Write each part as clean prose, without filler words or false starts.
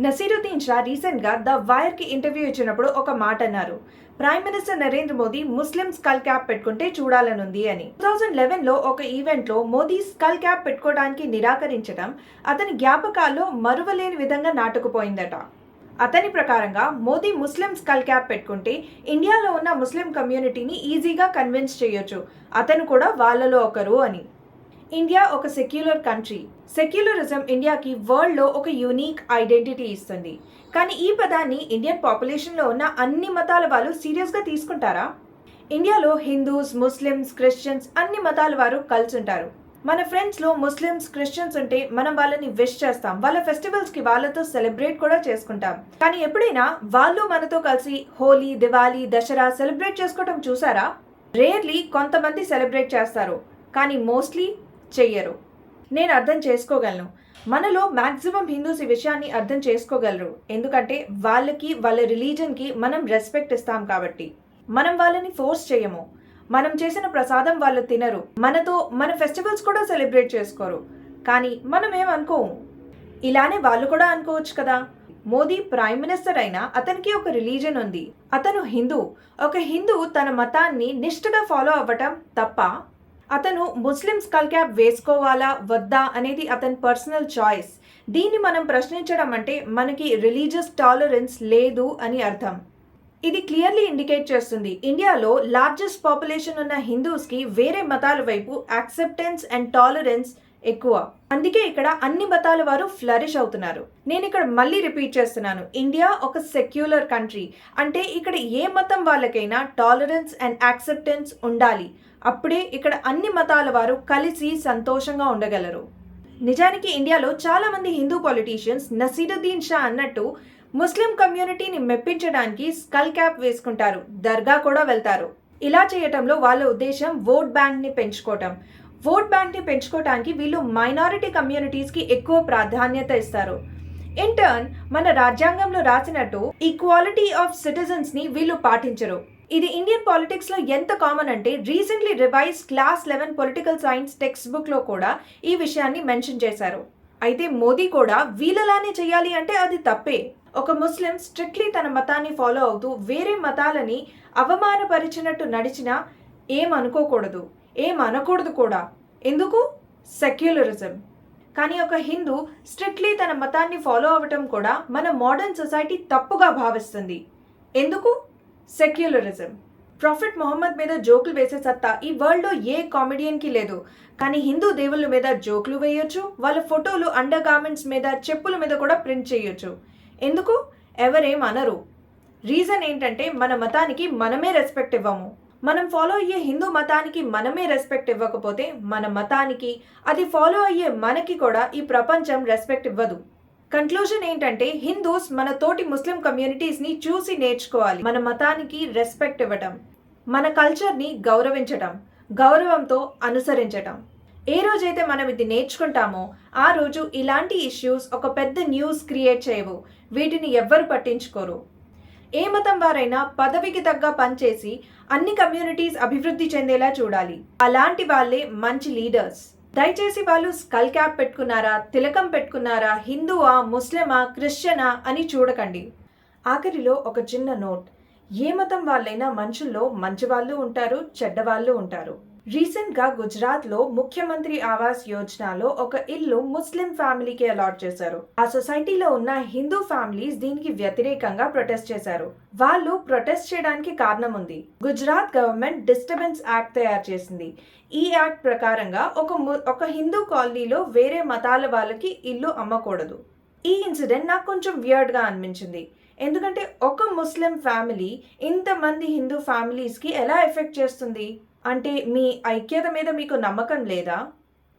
నసీరుద్దీన్ షా రీసెంట్గా the వైర్కి interview ఇచ్చినప్పుడు ఒక మాట అన్నారు. ప్రైమ్ మినిస్టర్ నరేంద్ర మోదీ ముస్లిం స్కల్ క్యాప్ పెట్టుకుంటే చూడాలనుంది అని. 2011లో ఒక ఈవెంట్లో మోదీ స్కల్ క్యాప్ పెట్టుకోవడానికి నిరాకరించడం అతని జ్ఞాపకాల్లో మరువలేని విధంగా నాటుకుపోయిందట. అతని ప్రకారంగా మోదీ ముస్లిం స్కల్ క్యాప్ పెట్టుకుంటే ఇండియాలో ఉన్న ముస్లిం కమ్యూనిటీని ఈజీగా కన్విన్స్ చేయొచ్చు, అతను కూడా వాళ్ళలో ఒకరు అని. ఇండియా ఒక సెక్యులర్ కంట్రీ. సెక్యులరిజం ఇండియాకి వరల్డ్లో ఒక యూనిక్ ఐడెంటిటీ ఇస్తుంది. కానీ ఈ పదాన్ని ఇండియన్ పాపులేషన్లో ఉన్న అన్ని మతాల వాళ్ళు సీరియస్గా తీసుకుంటారా? ఇండియాలో హిందూస్, ముస్లిమ్స్, క్రిస్టియన్స్ అన్ని మతాల వారు కలిసి ఉంటారు. మన ఫ్రెండ్స్లో ముస్లిమ్స్, క్రిస్టియన్స్ ఉంటే మనం వాళ్ళని విష్ చేస్తాం, వాళ్ళ ఫెస్టివల్స్కి వాళ్ళతో సెలబ్రేట్ కూడా చేసుకుంటాం. కానీ ఎప్పుడైనా వాళ్ళు మనతో కలిసి హోలీ, దివాళీ, దసరా సెలబ్రేట్ చేసుకోవటం చూసారా? రేర్లీ కొంతమంది సెలబ్రేట్ చేస్తారు, కానీ మోస్ట్లీ చెయ్యరు. నేను అర్థం చేసుకోగలను. మనలో మ్యాక్సిమం హిందూస్ ఈ విషయాన్ని అర్థం చేసుకోగలరు. ఎందుకంటే వాళ్ళకి, వాళ్ళ రిలీజన్కి మనం రెస్పెక్ట్ ఇస్తాం కాబట్టి. మనం వాళ్ళని ఫోర్స్ చేయము. మనం చేసిన ప్రసాదం వాళ్ళు తినరు, మనతో మన ఫెస్టివల్స్ కూడా సెలబ్రేట్ చేసుకోరు. కానీ మనం ఏమనుకోము. ఇలానే వాళ్ళు కూడా అనుకోవచ్చు కదా. మోదీ ప్రైమ్ మినిస్టర్ అయినా అతనికి ఒక రిలీజన్ ఉంది, అతను హిందూ. ఒక హిందూ తన మతాన్ని నిష్ఠగా ఫాలో అవ్వటం తప్ప? అతను ముస్లిం స్కల్ క్యాప్ వేసుకోవాలా వద్దా అనేది అతని పర్సనల్ చాయిస్. దీన్ని మనం ప్రశ్నించడం అంటే మనకి రిలీజియస్ టాలరెన్స్ లేదు అని అర్థం. ఇది క్లియర్లీ ఇండికేట్ చేస్తుంది ఇండియాలో లార్జెస్ట్ పాపులేషన్ ఉన్న హిందూస్కి వేరే మతాల వైపు యాక్సెప్టెన్స్ అండ్ టాలరెన్స్ ఎక్కువ. అందుకే ఇక్కడ అన్ని మతాల వారు ఫ్లరిష్ అవుతున్నారు. నేను ఇక్కడ మళ్ళీ రిపీట్ చేస్తున్నాను, ఇండియా ఒక సెక్యులర్ కంట్రీ. అంటే ఇక్కడ ఏ మతం వాళ్ళకైనా టాలరెన్స్ అండ్ యాక్సెప్టెన్స్ ఉండాలి. అప్పుడే ఇక్కడ అన్ని మతాల వారు కలిసి సంతోషంగా ఉండగలరు. నిజానికి ఇండియాలో చాలా మంది హిందూ పొలిటీషియన్స్ నసీరుద్దీన్ షా అన్నట్టు ముస్లిం కమ్యూనిటీని మెప్పించడానికి స్కల్ క్యాప్ వేసుకుంటారు, దర్గా కూడా వెళ్తారు. ఇలా చేయటంలో వాళ్ళ ఉద్దేశం ఓట్ బ్యాంక్ని పెంచుకోవటం. ఓట్ బ్యాంక్ని పెంచుకోవటానికి వీళ్ళు మైనారిటీ కమ్యూనిటీస్కి ఎక్కువ ప్రాధాన్యత ఇస్తారు. ఇన్ టర్న్ మన రాజ్యాంగంలో రాసినట్టు ఈక్వాలిటీ ఆఫ్ సిటిజన్స్ని వీళ్ళు పాటించరు. ఇది ఇండియన్ పాలిటిక్స్లో ఎంత కామన్ అంటే recently revise class 11 political science text బుక్లో కూడా ఈ విషయాన్ని మెన్షన్ చేశారు. అయితే మోదీ కూడా వీళ్ళలానే చేయాలి అంటే అది తప్పే. ఒక ముస్లిం స్ట్రిక్ట్లీ తన మతాన్ని ఫాలో అవుతూ వేరే మతాలని అవమానపరిచినట్టు నడిచినా ఏమనుకోకూడదు, ఏమనకూడదు కూడా. ఎందుకు? సెక్యులరిజం. కానీ ఒక హిందూ స్ట్రిక్ట్లీ తన మతాన్ని ఫాలో అవ్వటం కూడా మన మోడర్న్ సొసైటీ తప్పుగా భావిస్తుంది. ఎందుకు? సెక్యులరిజం. ప్రాఫిట్ మొహమ్మద్ మీద జోకులు వేసే సత్తా ఈ వరల్డ్లో ఏ కామెడియన్కి లేదు. కానీ హిందూ దేవుళ్ళ మీద జోకులు వేయొచ్చు, వాళ్ళ ఫోటోలు అండర్ గార్మెంట్స్ మీద, చెప్పుల మీద కూడా ప్రింట్ చేయొచ్చు. ఎందుకు? ఎవరేం అనరు. రీజన్ ఏంటంటే మన మతానికి మనమే రెస్పెక్ట్ ఇవ్వము. మనం ఫాలో అయ్యే హిందూ మతానికి మనమే రెస్పెక్ట్ ఇవ్వకపోతే మన మతానికి, అది ఫాలో అయ్యే మనకి కూడా ఈ ప్రపంచం రెస్పెక్ట్ ఇవ్వదు. కన్క్లూజన్ ఏంటంటే హిందూస్ మన తోటి ముస్లిం కమ్యూనిటీస్ని చూసి నేర్చుకోవాలి. మన మతానికి రెస్పెక్ట్ ఇవ్వటం, మన కల్చర్ని గౌరవించటం, గౌరవంతో అనుసరించటం. ఏ రోజైతే మనం ఇది నేర్చుకుంటామో ఆ రోజు ఇలాంటి ఇష్యూస్ ఒక పెద్ద న్యూస్ క్రియేట్ చేయవు. వీటిని ఎవ్వరు పట్టించుకోరు. ఏ మతం వారైనా పదవికి తగ్గ పనిచేసి అన్ని కమ్యూనిటీస్ అభివృద్ధి చెందేలా చూడాలి. అలాంటి వాళ్ళే మంచి లీడర్స్. దయచేసి వాళ్ళు స్కల్ క్యాప్ పెట్టుకున్నారా, తిలకం పెట్టుకున్నారా, హిందువా, ముస్లిమా, క్రిస్టియనా అని చూడకండి. ఆఖరిలో ఒక చిన్న నోట్, ఏ మతం వాళ్ళైనా మనుషుల్లో మంచి వాళ్ళు ఉంటారు, చెడ్డవాళ్ళు ఉంటారు. రీసెంట్గా గుజరాత్లో ముఖ్యమంత్రి ఆవాస్ యోజనలో ఒక ఇల్లు ముస్లిం ఫ్యామిలీకి అలాట్ చేశారు. ఆ సొసైటీలో ఉన్న హిందూ ఫ్యామిలీస్ దీనికి వ్యతిరేకంగా ప్రొటెస్ట్ చేశారు. వాళ్ళు ప్రొటెస్ట్ చేయడానికి కారణం ఉంది. గుజరాత్ గవర్నమెంట్ డిస్టర్బెన్స్ యాక్ట్ తయారు చేసింది. ఈ యాక్ట్ ప్రకారంగా ఒక హిందూ కాలనీలో వేరే మతాల వాళ్ళకి ఇల్లు అమ్మకూడదు. ఈ ఇన్సిడెంట్ నాకు కొంచెం వియర్డ్గా అనిపించింది. ఎందుకంటే ఒక ముస్లిం ఫ్యామిలీ ఇంతమంది హిందూ ఫ్యామిలీస్కి ఎలా ఎఫెక్ట్ చేస్తుంది? అంటే మీ ఐక్యత మీద మీకు నమ్మకం లేదా?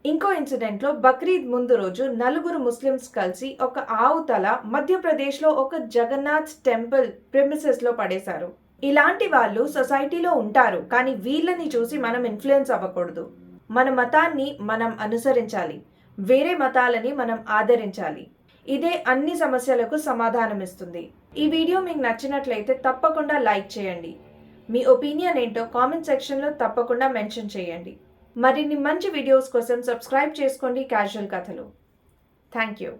ఇంకో ఇన్సిడెంట్లో బక్రీద్ ముందు రోజు 4 ముస్లిమ్స్ కలిసి ఒక ఆవు తల మధ్యప్రదేశ్లో ఒక జగన్నాథ్ టెంపుల్ ప్రిమిసెస్లో పడేశారు. ఇలాంటి వాళ్ళు సొసైటీలో ఉంటారు, కానీ వీళ్ళని చూసి మనం ఇన్ఫ్లుయెన్స్ అవ్వకూడదు. మన మతాన్ని మనం అనుసరించాలి, వేరే మతాలని మనం ఆదరించాలి. ఇదే అన్ని సమస్యలకు సమాధానం ఇస్తుంది. ఈ వీడియో మీకు నచ్చినట్లయితే తప్పకుండా లైక్ చేయండి. మీ ఒపీనియన్ ఏంటో కామెంట్ సెక్షన్లో తప్పకుండా మెన్షన్ చేయండి. మరిన్ని మంచి వీడియోస్ కోసం సబ్స్క్రైబ్ చేసుకోండి క్యాజువల్ కథలు. Thank you.